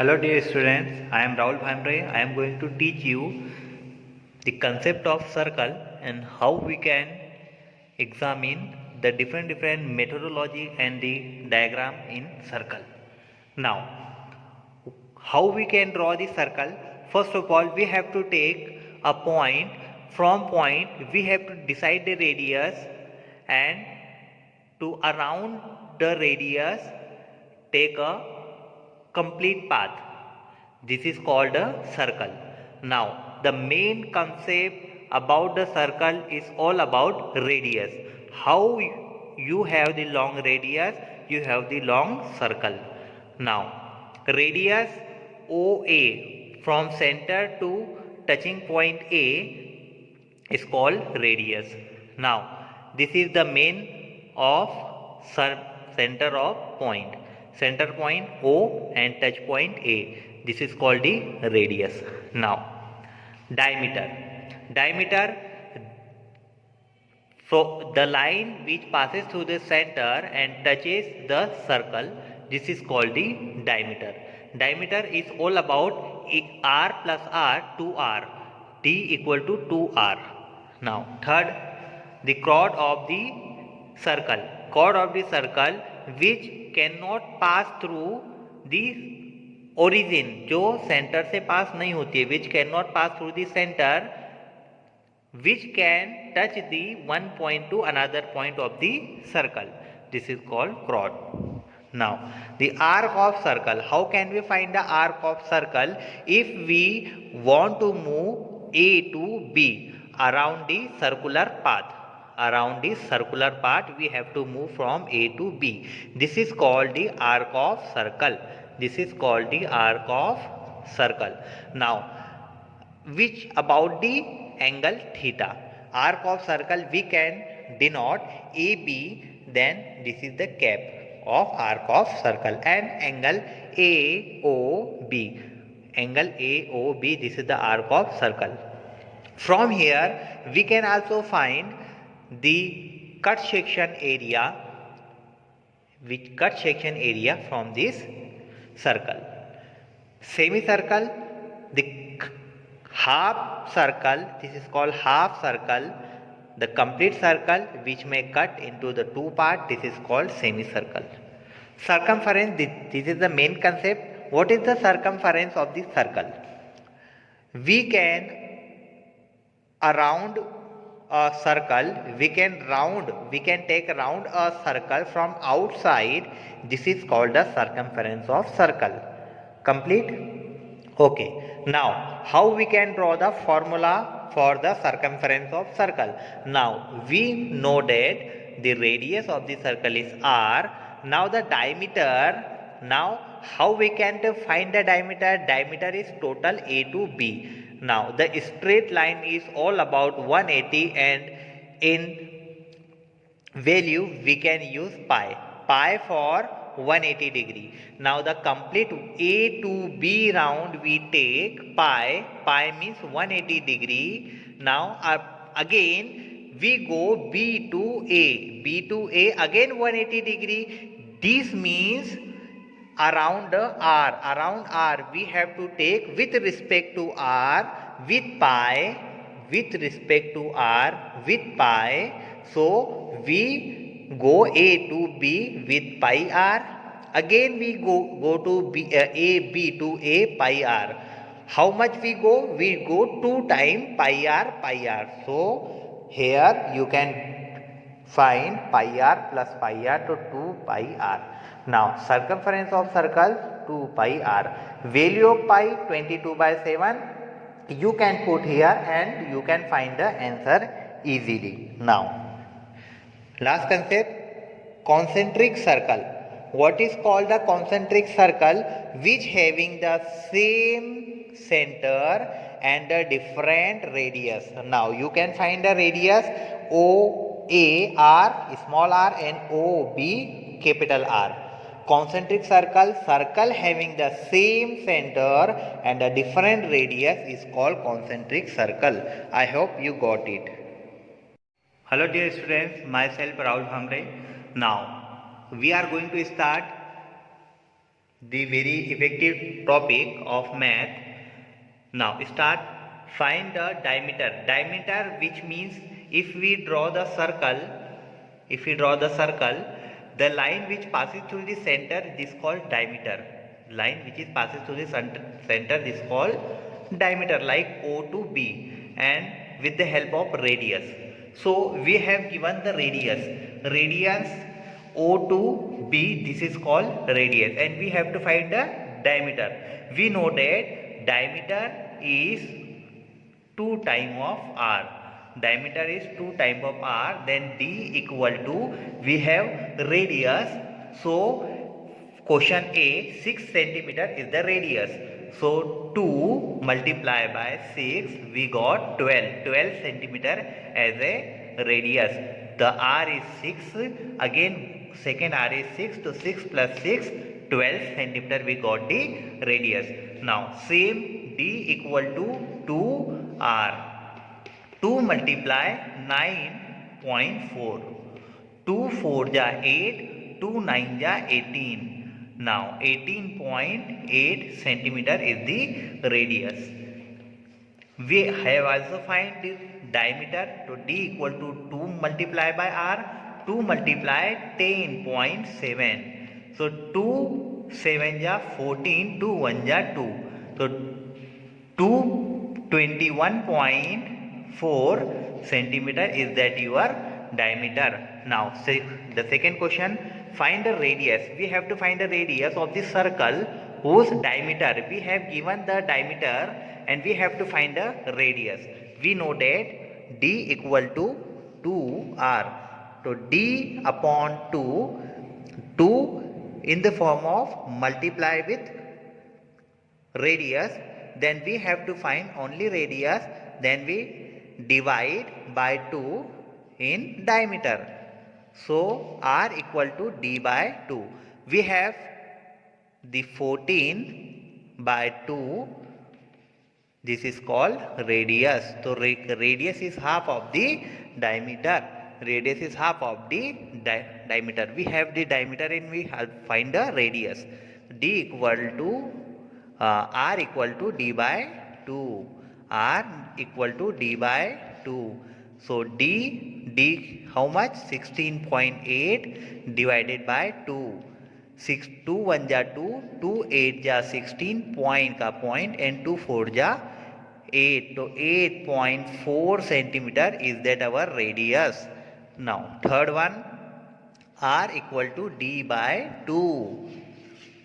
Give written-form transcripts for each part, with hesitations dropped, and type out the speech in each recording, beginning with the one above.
Hello dear students, I am Rahul Bhamre. I am going to teach you the concept of circle and how we can examine the different methodology and the diagram in circle. Now, how we can draw the circle? First of all, we have to take a point. From point, we have to decide the radius, and to around the radius take a complete path. This is called a circle. Now, the main concept about the circle is all about radius. How you have the long radius, you have the long circle. Now, radius OA from center to touching point A is called radius. Now, this is the main of center of point. Center point O and touch point A. This is called the radius. Now, diameter. Diameter, so the line which passes through the center and touches the circle, this is called the diameter. Diameter is all about R plus R, 2R. D equal to 2R. Now, third, the chord of the circle. Chord of the circle which cannot pass through the origin, जो center से pass नहीं होती है, which cannot pass through the center, which can touch the one point to another point of the circle. This is called chord. Now, the arc of circle. How can we find the arc of circle? If we want to move A to B around the circular path, around the circular path we have to move from A to B. This is called the arc of circle. This is called the arc of circle. Now, which about the angle theta? Arc of circle we can denote AB, then this is the cap of arc of circle, and angle AOB. Angle AOB, this is the arc of circle. From here we can also find the cut section area, which cut section area from this circle. Semicircle, the half circle, this is called half circle. The complete circle which may cut into the two parts, this is called semicircle. Circumference, this is the main concept. What is the circumference of the circle? We can around a circle, we can take round a circle from outside. This is called the circumference of circle. Complete? Okay. Now, how we can draw the formula for the circumference of circle? Now, we know that the radius of the circle is R. Now, the diameter. Now, how we can find the diameter? Diameter is total A to B. Now, the straight line is all about 180, and in value we can use pi. Pi for 180 degree. Now, the complete A to B round we take pi. Pi means 180 degree. Now, again we go B to A. B to A again 180 degree. This means around R we have to take with respect to R with pi, with respect to R with pi. So we go A to B with pi R. Again we go to A B to A pi R. How much we go? We go 2 times pi R. So here you can find pi R plus pi R to 2 pi R. Now, circumference of circle 2 pi R. Value of pi 22/7. You can put here and you can find the answer easily. Now, last concept, concentric circle. What is called the concentric circle? Which having the same center and a different radius. Now, you can find the radius OA R, small r, and OB, capital R. Concentric circle, circle having the same center and a different radius is called concentric circle. I hope you got it. Hello dear students, myself Rahul Bhamre. Now, we are going to start the very effective topic of math. Now start. Find the diameter. Diameter, which means if we draw the circle, the line which passes through the center, this called diameter. Line which is passes through the center, this called diameter, like O to B, and with the help of radius. So we have given the radius. O to B, this is called radius, and we have to find the diameter. We know that diameter is 2 times of r. Diameter is 2 times of r. Then d equal to, we have radius. So question A, 6 centimeter is the radius. So 2 multiplied by 6, we got 12 centimeter as a radius. The r is 6. Again second r is 6. So 6 plus 6, 12 centimeter we got the radius. Now same, d equal to 2r. 2 multiply 9.4. 2 4 ja 8, 2 9 ja 18. Now 18.8 centimeter is the radius. We have also find the diameter. So d equal to 2 multiplied by r. 2 multiply 10.7. So 2 7 ja 14, 2 1 ja 2. So 21.4 centimeter is that your diameter. Now the second question, find the radius. We have to find the radius of the circle whose diameter, we have given the diameter and we have to find the radius. We know that d equal to 2r. So d upon 2 in the form of multiply with radius. Then we have to find only radius. Then we divide by 2 in diameter. So r equal to d by 2. We have the 14 by 2. This is called radius. So radius is half of the diameter. Radius is half of the diameter. We have the diameter and we have find the radius. D equal to r equal to d by 2. R equal to d by 2. So d how much? 16.8 divided by 2. 2 1 ja 2, 2 8 ja 16, point का point, and 2 4 ja 8. So 8.4 centimeter is that our radius. Now third one, r equal to d by 2.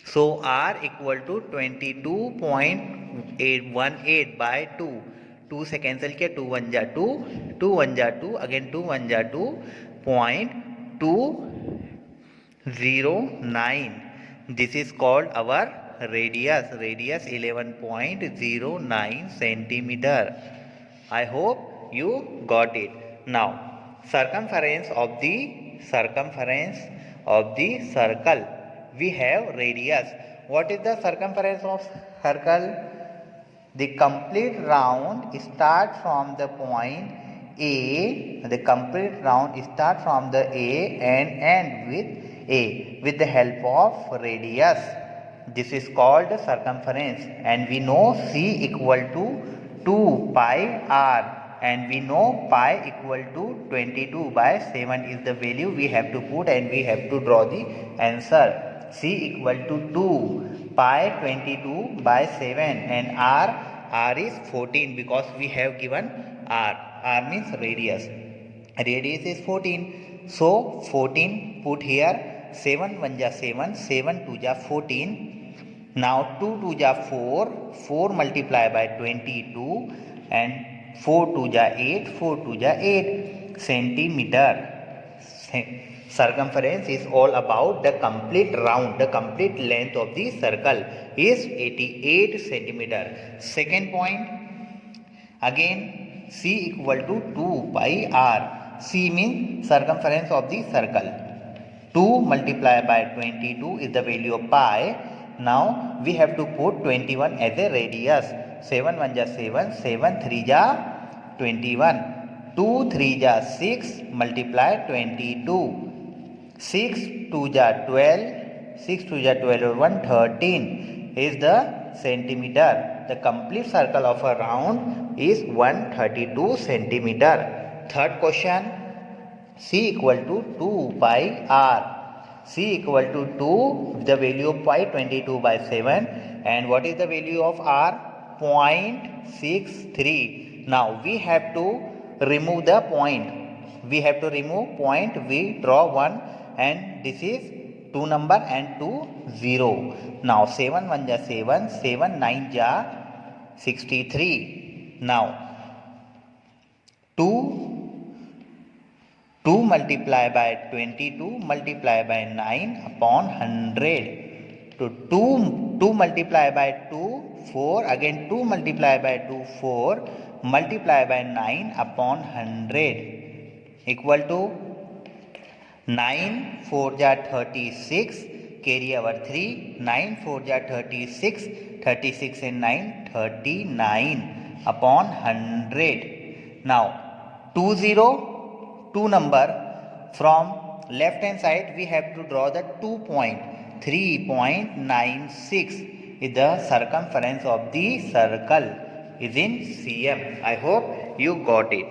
So r equal to 22.818 by 2. 2 से cancel किया, 2 1 ja 2, 2 1 ja 2, again 2 1 ja 2, 0.209. This is called our radius. Radius 11.09 centimeter. I hope you got it. Now circumference of the circle. We have radius. What is the circumference of circle? The complete round start from the point A. The complete round start from the A and end with A with the help of radius. This is called circumference, and we know C equal to 2 pi r, and we know pi equal to 22 by 7 is the value we have to put, and we have to draw the answer. C equal to 2 pi 22 by 7, and r is 14 because we have given r. R means radius. Radius is 14. So 14 put here. 7 1 ja 7, 7 2 ja 14. Now 2 2 ja 4, 4 multiply by 22, and 4 2 ja 8, 4 2 ja 8 centimeter. Circumference is all about the complete round. The complete length of the circle is 88 centimeter. Second point, again C equal to 2 pi r. C means circumference of the circle. 2 multiplied by 22 is the value of pi. Now we have to put 21 as a radius. 7 1 ja 7, 7 3 ja 21. 2 3 ja 6, multiply 22. 6 2 ja 12, 6 to the 12 1 13 is the centimeter. The complete circle of a round is 132 centimeter. Third question, C equal to 2 pi r. C equal to 2, the value of pi 22 by 7, and what is the value of r? 0.63. Now we have to remove the point. We have to remove point. We draw one, and this is 2 number and 2 0. Now 7 1 ja 7, 7 9 ja 63. Now 2 multiply by 22 multiply by 9 upon 100. So 2 multiply by 2 4, again 2 multiply by 2 4, multiply by 9 upon 100 equal to 9 4 ja 36, carry over 3, 9 4 ja 36, 36 and 9 39 upon 100. Now 2 number, from left hand side we have to draw the 2 point. 3.96 is the circumference of the circle is in cm. I hope you got it.